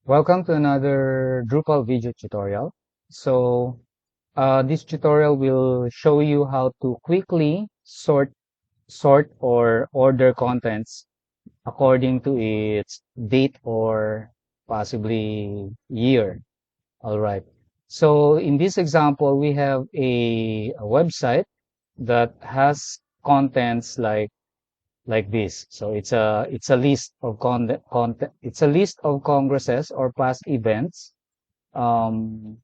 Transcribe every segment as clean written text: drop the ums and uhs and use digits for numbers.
Welcome to another Drupal video tutorial. This tutorial will show you how to quickly sort or order contents according to its date or possibly year. All right. So in this example, we have a website that has contents like this. So it's a list of content. It's a list of congresses or past events um,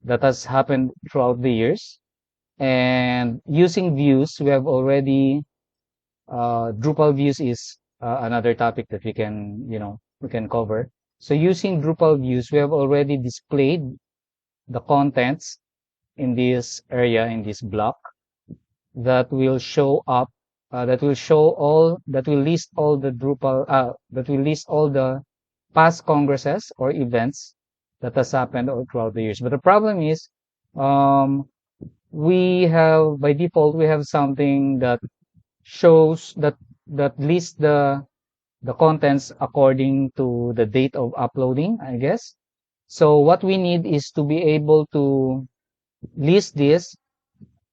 that has happened throughout the years. And using views, we have already Drupal views is another topic that we can cover. So using Drupal views, we have already displayed the contents in this area in this block that will show up that will list all the that will list all the past congresses or events that has happened all throughout the years. But the problem is, um, we have by default we have something that shows that lists the contents according to the date of uploading, I guess. So what we need is to be able to list this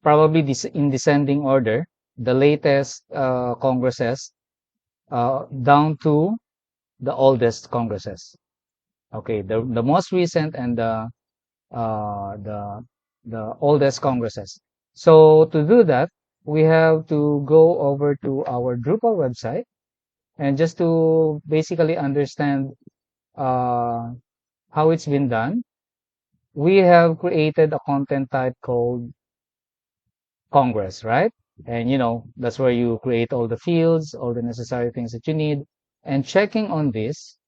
probably this in descending order, the latest congresses down to the oldest congresses. Okay, the most recent and uh, the the oldest congresses. So to do that, we have to go over to our Drupal website and just to basically understand uh, how it's been done. We have created a content type called Congress, right? And that's where you create all the fields, all the necessary things that you need. And checking on this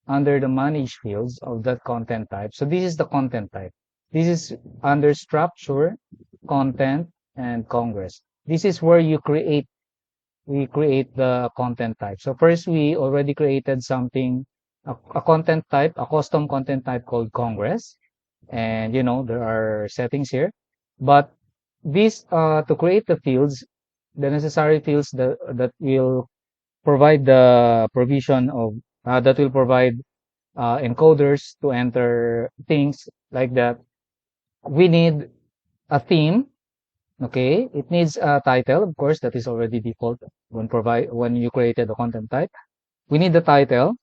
under the manage fields of that content type. So this is the content type. This is under structure, content, and Congress. This is where we create the content type. So first we already created something, a content type, a custom content type called Congress. And there are settings here. But this to create the fields, the necessary fields that will provide the provision of that will provide encoders to enter things like that. We need a theme. Okay, it needs a title, of course, that is already default when you created the content type. We need the title.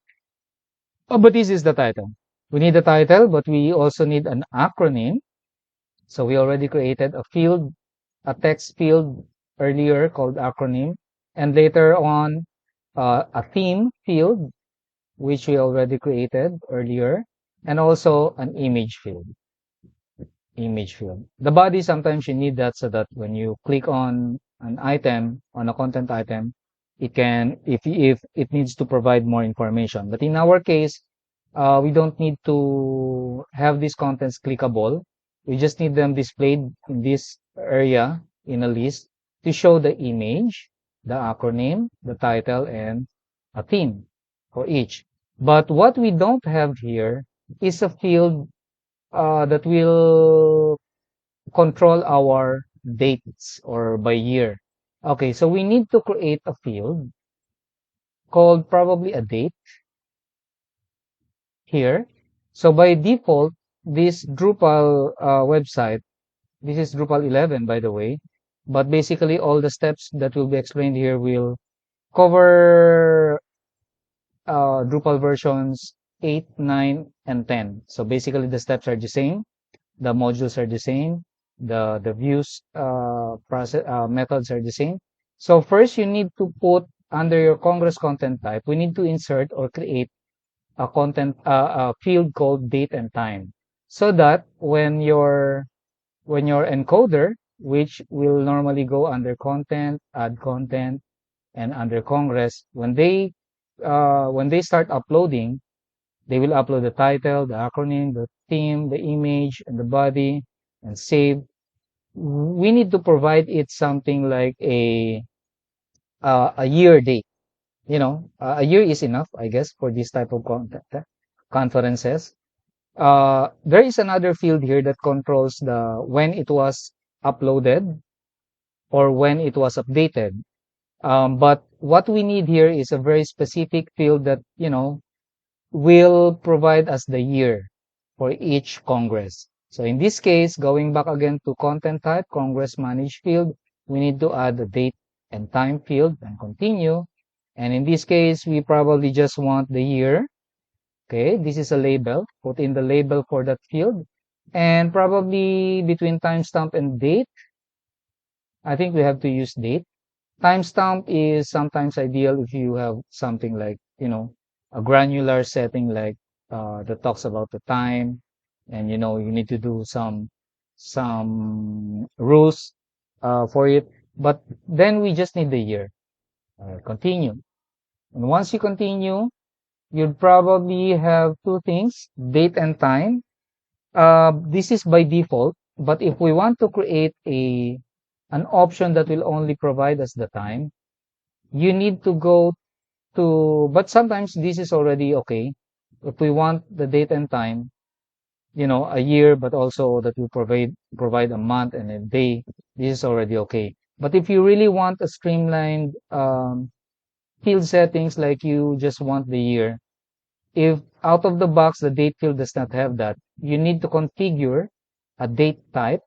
Oh, but this is the title. We need the title, but we also need an acronym. So we already created a text field earlier called acronym, and later on a theme field, which we already created earlier, and also an image field. The body, sometimes you need that so that when you click on an item, on a content item, it can, if it needs to provide more information. But in our case, we don't need to have these contents clickable. We just need them displayed in this area in a list to show the image, the acronym, the title, and a theme for each. But what we don't have here is a field that will control our dates or by year. Okay, so we need to create a field called probably a date here. So by default, this Drupal website, this is Drupal 11, by the way, but basically all the steps that will be explained here will cover Drupal versions 8, 9, and 10. So basically the steps are the same, the modules are the same, the views process methods are the same. So first you need to put under your Congress content type, we need to insert or create a field called date and time, so that when your encoder, which will normally go under content, add content, and under Congress, when they start uploading, they will upload the title, the acronym, the theme, the image, and the body, and save. We need to provide it something like a year date. A year is enough, I guess, for this type of content conferences. There is another field here that controls the when it was uploaded or when it was updated. But what we need here is a very specific field that will provide us the year for each Congress. So in this case, going back again to content type, Congress manage field, we need to add the date and time field and continue. And in this case, we probably just want the year. Okay, this is a label. Put in the label for that field. And probably between timestamp and date, I think we have to use date. Timestamp is sometimes ideal if you have something like, a granular setting like that talks about the time, and you need to do some rules for it. But then we just need the year. Continue. And once you continue, you'd probably have two things, date and time. This is by default, but if we want to create an option that will only provide us the time, you need to go but sometimes this is already okay. If we want the date and time, a year, but also that we provide a month and a day, this is already okay. But if you really want a streamlined field settings, like you just want the year, if out of the box the date field does not have that, you need to configure a date type.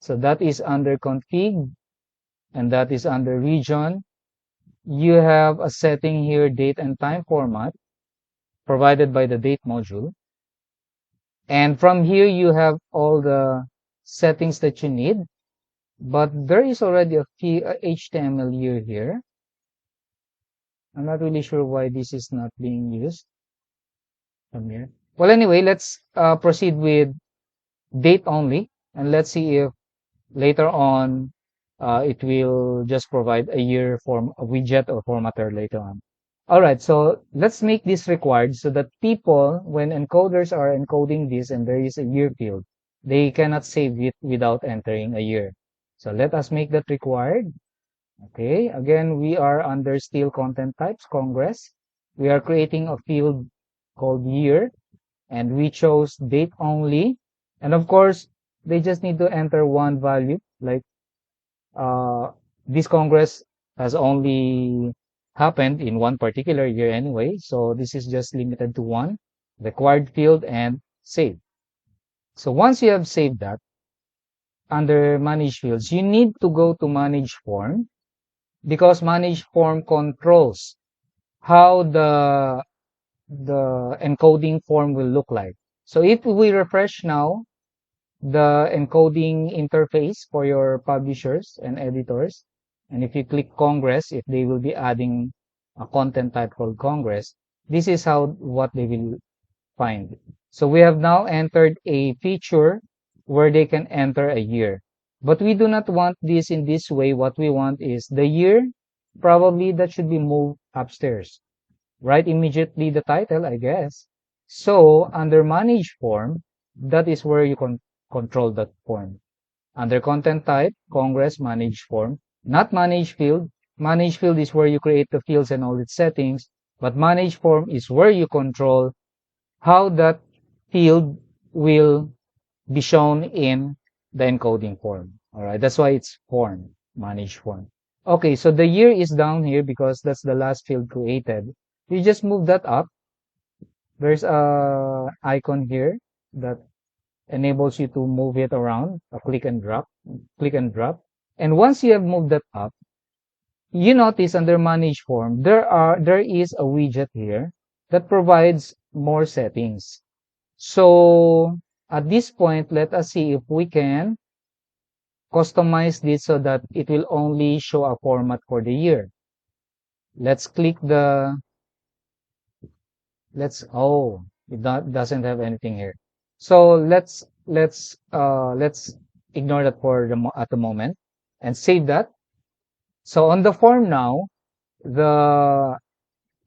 So that is under config, and that is under region. You have a setting here, date and time format, provided by the date module. And from here, you have all the settings that you need. But there is already a HTML here. I'm not really sure why this is not being used from here. Well, anyway, let's proceed with date only. And let's see if later on it will just provide a year form, a widget or formatter later on. All right, so let's make this required so that people, when encoders are encoding this and there is a year field, they cannot save it without entering a year. So let us make that required. Okay, again, we are under still content types, Congress. We are creating a field called year, and we chose date only. And of course, they just need to enter one value, like uh, this Congress has only happened in one particular year anyway, so this is just limited to one required field and save. So once you have saved that, under manage fields, you need to go to manage form, because manage form controls how the encoding form will look like. So if we refresh now the encoding interface for your publishers and editors, and if you click Congress, if they will be adding a content type called Congress, this is what they will find. So we have now entered a feature where they can enter a year. But we do not want this in this way. What we want is the year, probably that should be moved upstairs. Write immediately the title, I guess. So under manage form, that is where you can control that form. Under content type, Congress manage form, not manage field. Manage field is where you create the fields and all its settings, but manage form is where you control how that field will be shown in the encoding form. All right, that's why it's form, manage form. Okay, so the year is down here because that's the last field created. You just move that up. There's a icon here that enables you to move it around, a click and drop, click and drop. And once you have moved that up, you notice under manage form, there is a widget here that provides more settings. So at this point, let us see if we can customize this so that it will only show a format for the year. Let's click it doesn't have anything here. So let's ignore that at the moment and save that. So on the form now,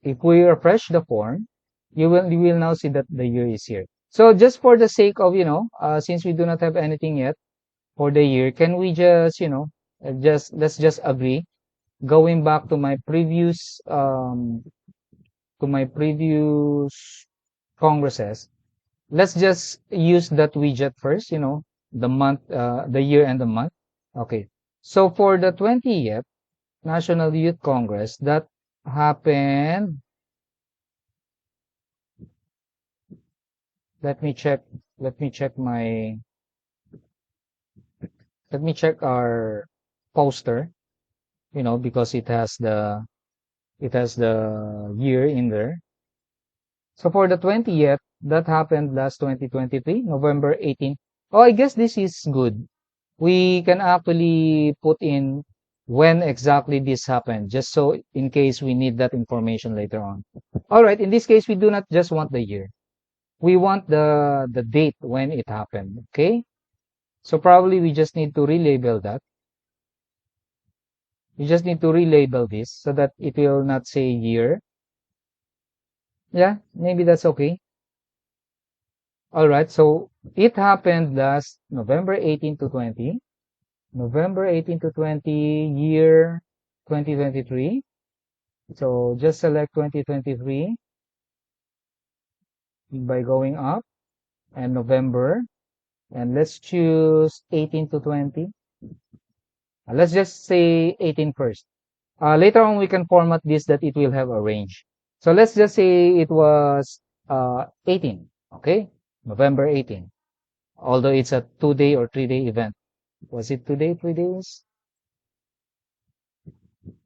if we refresh the form, you will now see that the year is here. So just for the sake of, since we do not have anything yet for the year, can we just, let's just agree, going back to my previous congresses, let's just use that widget first, the month, the year and the month. Okay. So for the 20th National Youth Congress, that happened Let me check. Let me check my. Let me check our poster. Because it has the year in there. So for the 20th, that happened last 2023, November 18th. Oh, I guess this is good. We can actually put in when exactly this happened, just so in case we need that information later on. All right, in this case, we do not just want the year. We want the date when it happened, okay? So probably we just need to relabel that. We just need to relabel this so that it will not say year. Yeah, maybe that's okay. All right, so it happened last November 18 to 20. November 18 to 20, year 2023. So just select 2023 by going up and November. And let's choose 18 to 20. Let's just say 18 first. Later on, we can format this that it will have a range. So let's just say it was 18. Okay, November 18. Although it's a 2-day or 3-day event. Was it 2 day, 3 days?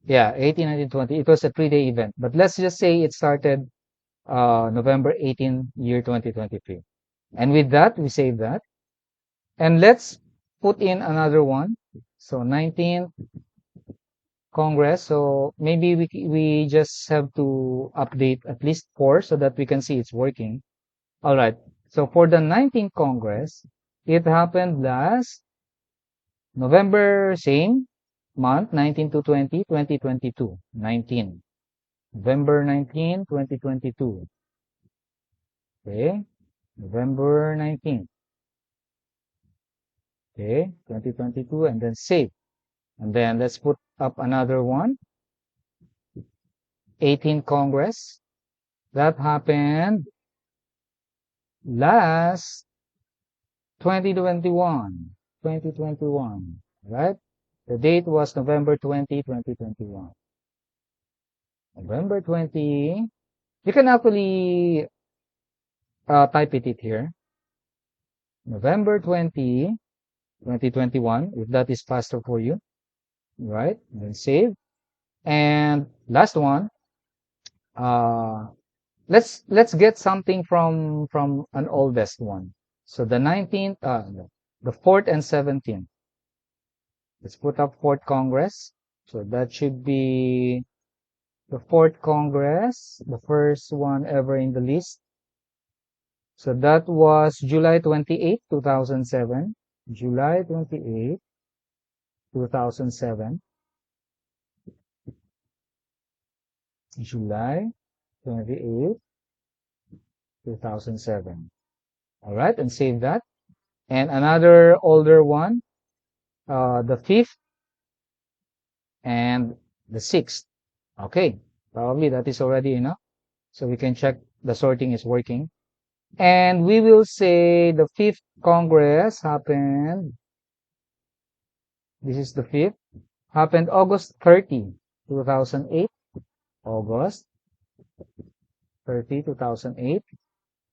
Yeah, 18, 19, 20. It was a 3-day event. But let's just say it started November 18, year 2023. And with that, we save that. And let's put in another one. So 19th Congress. So maybe we just have to update at least 4 so that we can see it's working. All right. So for the 19th Congress, it happened last November, same month, 19 to 20, 2022. 19. November 19, 2022. Okay. November 19. Okay. 2022 and then save. And then let's put up another one. 18th Congress. That happened last 2021. 2021. Right? The date was November 20, 2021. November 20. You can actually type it here. November 20, 2021, if that is faster for you. Right? And then save. And last one, uh, let's get something from an oldest one. So the 19th, the 4th and 17th. Let's put up 4th Congress. So that should be the 4th Congress, the first one ever in the list. So that was July 28, 2007. July 28, 2007. July 28, 2007. All right, and save that. And another older one, the 5th and the 6th. Okay, probably that is already enough. So we can check the sorting is working. And we will say the 5th Congress happened, this is the 5th, happened August 30, 2008. August 30, 2008.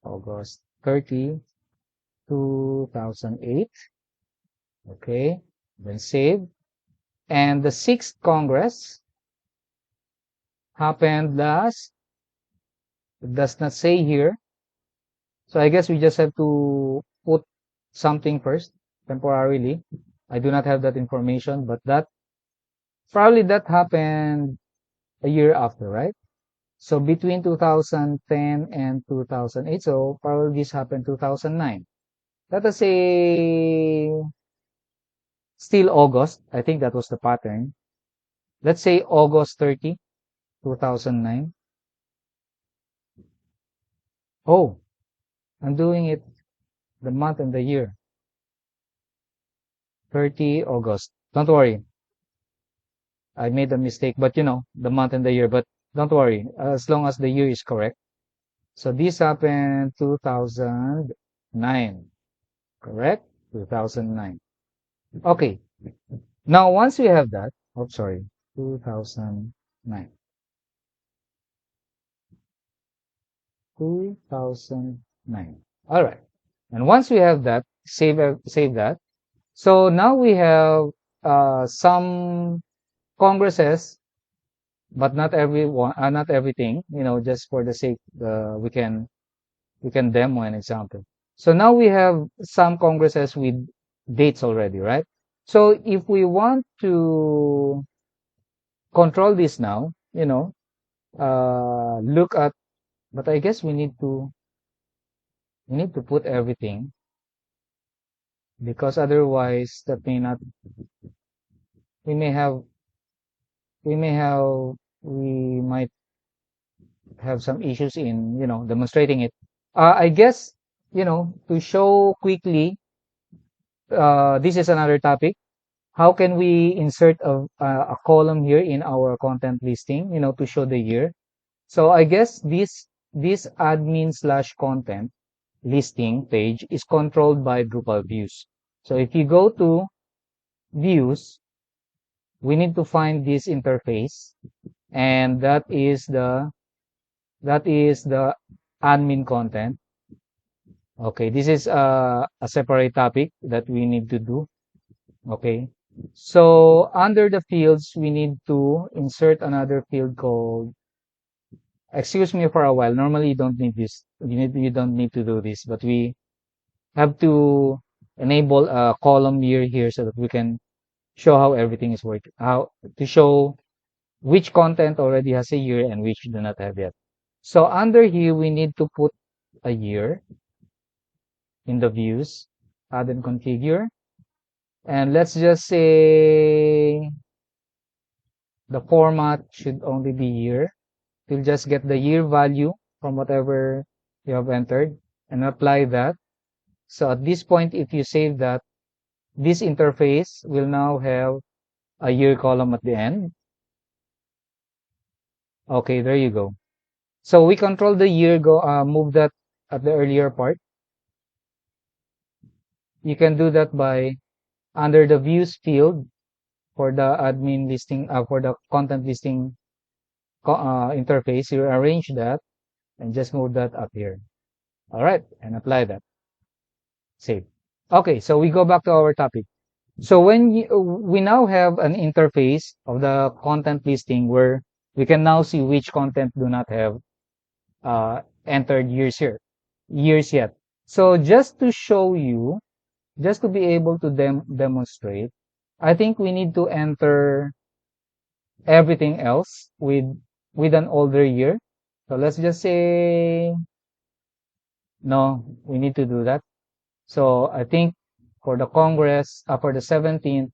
August 30, 2008. Okay, then save. And the 6th Congress happened last, it does not say here. So I guess we just have to put something first, temporarily. I do not have that information, but probably that happened a year after, right? So between 2010 and 2008, so probably this happened 2009. Let us say still August. I think that was the pattern. Let's say August 30, 2009. Oh, I'm doing it the month and the year. 30 August. Don't worry. I made a mistake, but the month and the year, but don't worry, as long as the year is correct. So this happened 2009, correct? 2009. Okay. Now, once we have that, oh, sorry, 2009. 2009. All right. And once we have that, save that. So now we have some congresses, but not everyone, not everything. Just for the sake, we can demo an example. So now we have some congresses with dates already, right? So if we want to control this now, look at, but I guess we need to put everything, because otherwise that may not, we may have, we may have, we might have some issues in, demonstrating it. I guess, to show quickly, this is another topic. How can we insert a column here in our content listing, to show the year? So I guess this admin slash content listing page is controlled by Drupal views. So if you go to views, we need to find this interface, and that is the admin content. Okay, this is a separate topic that we need to do. Okay. So under the fields, we need to insert another field called, excuse me for a while. Normally you don't need this. You don't need to do this, but we have to enable a column year here so that we can show how everything is working, how to show which content already has a year and which do not have yet. So under here, we need to put a year in the views, add and configure. And let's just say the format should only be year. You'll just get the year value from whatever you have entered and apply that. So at this point, if you save that, this interface will now have a year column at the end. Okay, there you go. So we control the year, move that at the earlier part. You can do that by under the views field for the admin listing, for the content listing interface. You arrange that and just move that up here. All right, and apply that. Save. Okay, so we go back to our topic. So we now have an interface of the content listing where we can now see which content do not have entered years yet. So just to show you, just to be able to demonstrate, I think we need to enter everything else with an older year. So let's just say no, we need to do that. So I think for the Congress, for the 17th,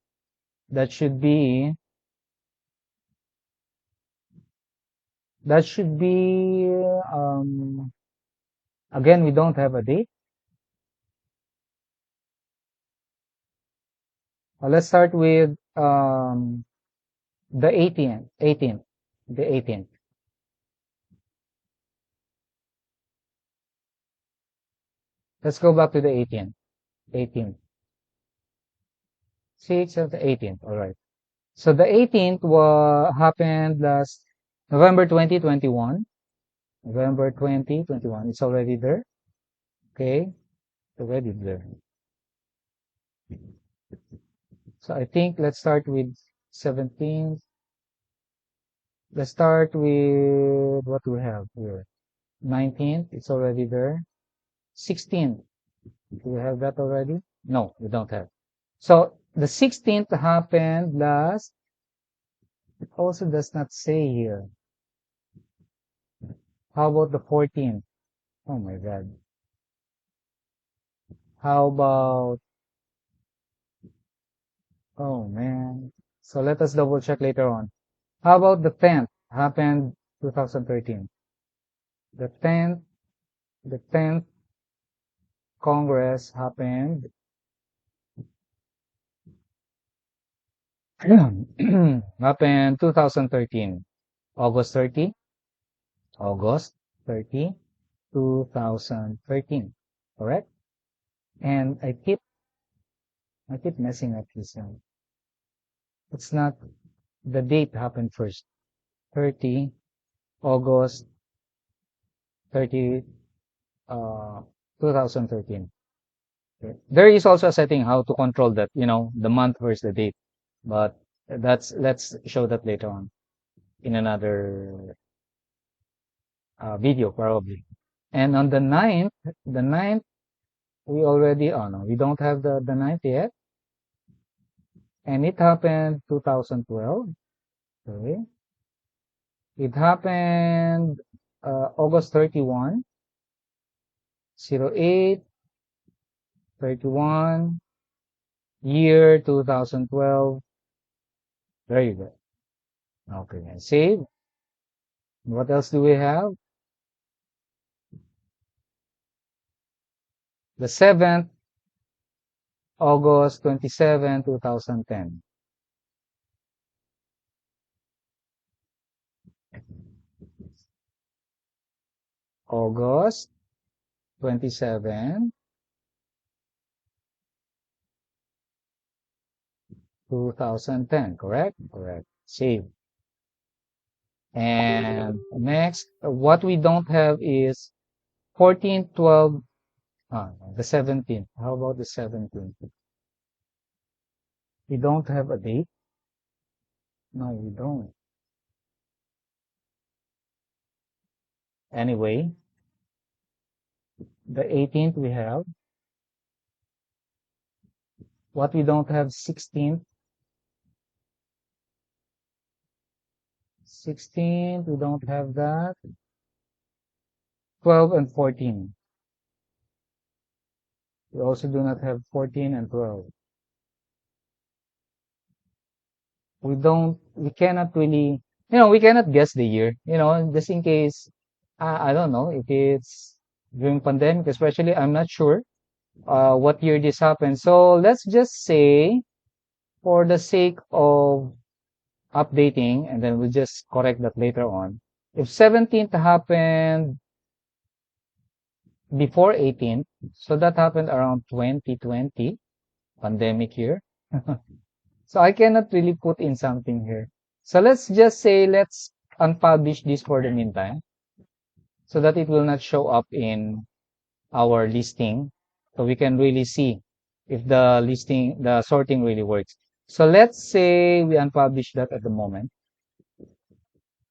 that should be that should be again, we don't have a date. Let's start with the 18th. Let's go back to the 18th. 6th of the 18th. All right. So the 18th happened last November 2021. November 2021. It's already there. Okay. It's already there. So I think let's start with 17th. Let's start with what we have here. 19th. It's already there. 16th. Do we have that already? No, we don't have. So the 16th happened last. It also does not say here. How about the 14th? Oh my God. How about, oh man. So let us double check later on. How about the 10th? Happened 2013. The 10th Congress happened happened 2013. August 30, August 30, 2013. Correct? And I keep messing up this one. It's not, the date happened first. 30 August 30, uh, 2013. Okay. There is also a setting how to control that, the month versus the date. But let's show that later on in another video probably. And on the ninth, we already, oh no, we don't have the ninth yet. And it happened 2012. Okay. It happened August 31, 08, 31, year 2012. There you go. Okay, and save. What else do we have? The 7th, August 27, 2010. August 27, 2010, correct? Correct. Save. And next, what we don't have is 14, 12, the 17th. How about the 17th? We don't have a date? No, we don't. Anyway, the 18th we have. What we don't have, 16th. 16th, we don't have that. 12 and 14. We also do not have 14 and 12. We cannot really, we cannot guess the year, just in case, I don't know if it's during pandemic, especially, I'm not sure, what year this happened. So let's just say, for the sake of updating, and then we'll just correct that later on. If 17th happened before 18th, so that happened around 2020, pandemic year. So I cannot really put in something here. So let's just say, let's unpublish this for the meantime, so that it will not show up in our listing. So we can really see if the sorting really works. So let's say we unpublish that at the moment.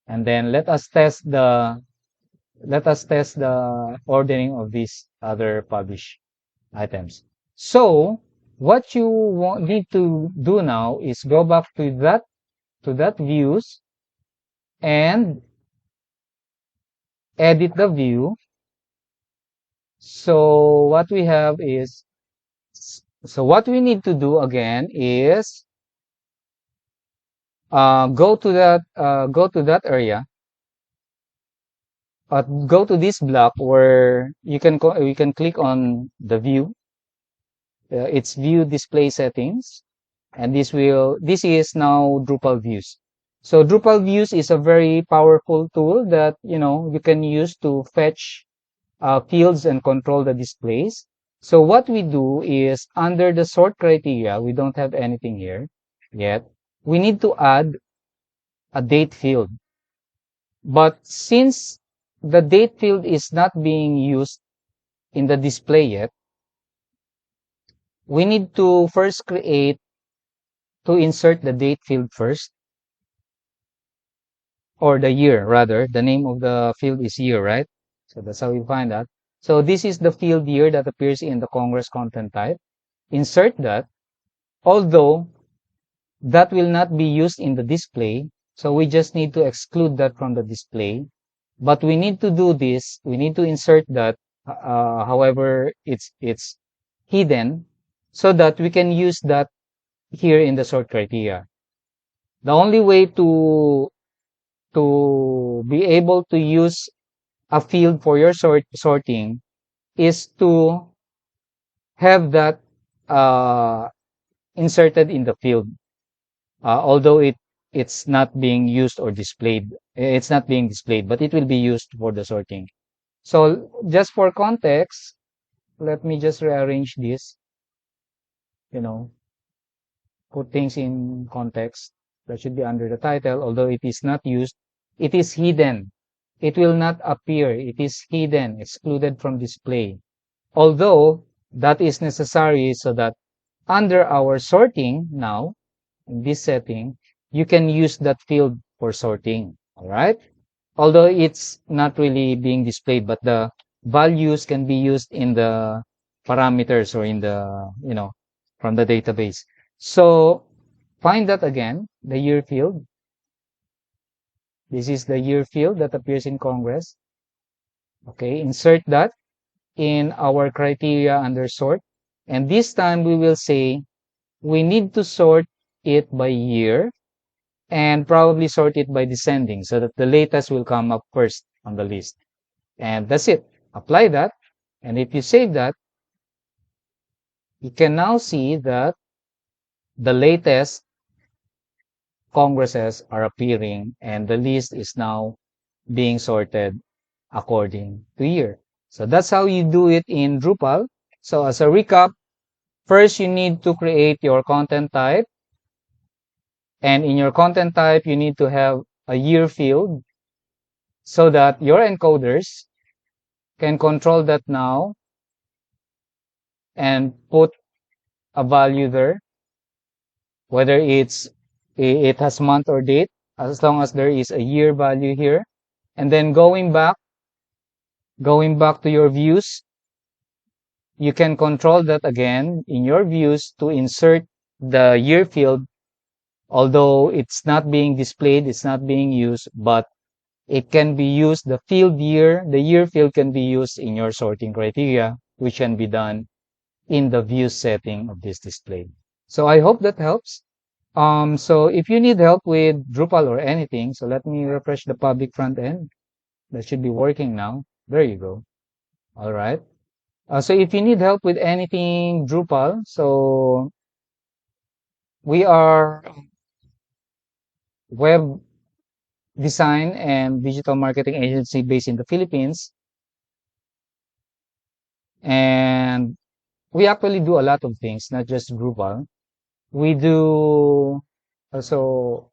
And then let us test the ordering of these other published items. So what you need to do now is go back to that views and edit the view. So what we have is, so what we need to do again is go to that area. Go to this block where you can click on the view. It's view display settings, and this is now Drupal views. So Drupal views is a very powerful tool that you can use to fetch fields and control the displays. So what we do is, under the sort criteria, we don't have anything here yet. We need to add a date field. But since the date field is not being used in the display yet, we need to first insert the date field first, or the year rather. The name of the field is year, right? So that's how we find that. So this is the field year that appears in the Congress content type. Insert that, although that will not be used in the display. So we just need to exclude that from the display. But we need to do this. We need to insert that. However, it's hidden, so that we can use that here in the sort criteria. The only way to be able to use a field for your sorting is to have that inserted in the field, although it's not being used or displayed. It's not being displayed, but it will be used for the sorting. So just for context, let me just rearrange this, put things in context. That should be under the title. Although it is not used, it is hidden. It will not appear. It is hidden, excluded from display. Although that is necessary so that under our sorting now, in this setting, you can use that field for sorting. All right. Although it's not really being displayed, but the values can be used in the parameters or in the, from the database. So find that again, the year field. This is the year field that appears in Congress. Okay, insert that in our criteria under sort. And this time we will say we need to sort it by year and probably sort it by descending so that the latest will come up first on the list. And that's it. Apply that. And if you save that, you can now see that the latest congresses are appearing and the list is now being sorted according to year. So that's how you do it in Drupal. So as a recap, first you need to create your content type. And in your content type, you need to have a year field so that your encoders can control that now and put a value there, whether it has month or date, as long as there is a year value here. And then going back to your views, you can control that again in your views to insert the year field, although it's not being displayed, it's not being used, but it can be used, the year field can be used in your sorting criteria, which can be done in the view setting of this display. So I hope that helps. So if you need help with Drupal or anything, so let me refresh the public front end. That should be working now. There you go. All right. So if you need help with anything Drupal, so we are web design and digital marketing agency based in the Philippines. And we actually do a lot of things, not just Drupal. We do also,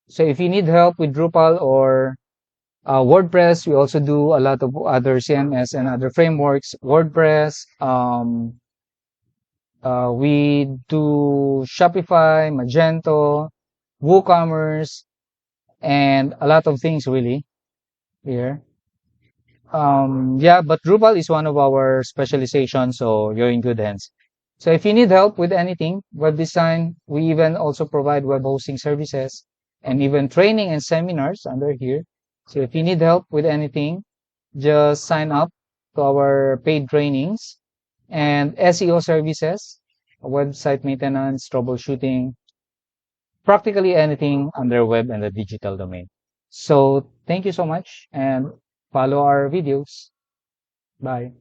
so if you need help with Drupal or WordPress, we also do a lot of other CMS and other frameworks. WordPress, we do Shopify, Magento, WooCommerce, and a lot of things really here. Yeah, but Drupal is one of our specializations, so you're in good hands. So if you need help with anything, web design, we even also provide web hosting services and even training and seminars under here. So if you need help with anything, just sign up to our paid trainings and SEO services, website maintenance, troubleshooting, practically anything under web and the digital domain. So thank you so much and follow our videos. Bye.